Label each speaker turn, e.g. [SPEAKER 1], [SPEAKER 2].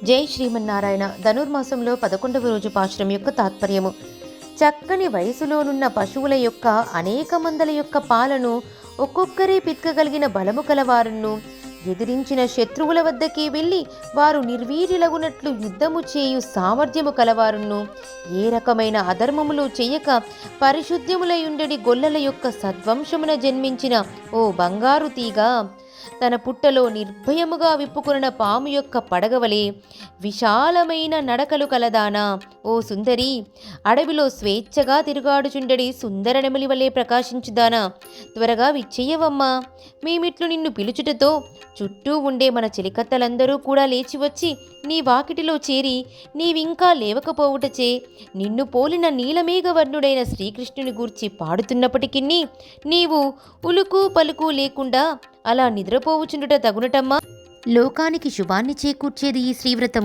[SPEAKER 1] జై శ్రీమన్నారాయణ. ధనుర్మాసంలో 11వ రోజు పాశురం యొక్క తాత్పర్యము. చక్కని వయసులోనున్న పశువుల యొక్క అనేక మందల యొక్క పాలను ఒక్కొక్కరే పిత్కగలిగిన బలము కలవారును, ఎదిరించిన శత్రువుల వద్దకి వెళ్ళి వారు నిర్వీర్యులగునట్లు యుద్ధము చేయు సామర్థ్యము కలవారును, ఏ రకమైన అధర్మములు చెయ్యక పరిశుద్ధ్యములయుండెడి గొల్లల యొక్క సద్వంశమున జన్మించిన ఓ బంగారు తీగ, తన పుట్టలో నిర్భయముగా విప్పుకొనిన పాము యొక్క పడగవలే విశాలమైన నడకలు కలదానా, ఓ సుందరి, అడవిలో స్వేచ్ఛగా తిరుగాడుచుండడి సుందర నెమలి వలె ప్రకాశించుదానా, త్వరగా విచ్చెయ్యవమ్మా. మేమిట్లు నిన్ను పిలుచుటతో చుట్టూ ఉండే మన చెలికత్తలందరూ కూడా లేచివచ్చి నీ వాకిటిలో చేరి నీవింకా లేవకపోవుటచే నిన్ను పోలిన నీలమేఘవర్ణుడైన శ్రీకృష్ణుని గూర్చి పాడుతున్నప్పటికీ నీవు ఉలుకు పలుకు లేకుండా అలా నిద్రపోవుచుండుట తగునటమ్మా. లోకానికి శుభాన్ని చేకూర్చేది ఈ శ్రీవ్రతము.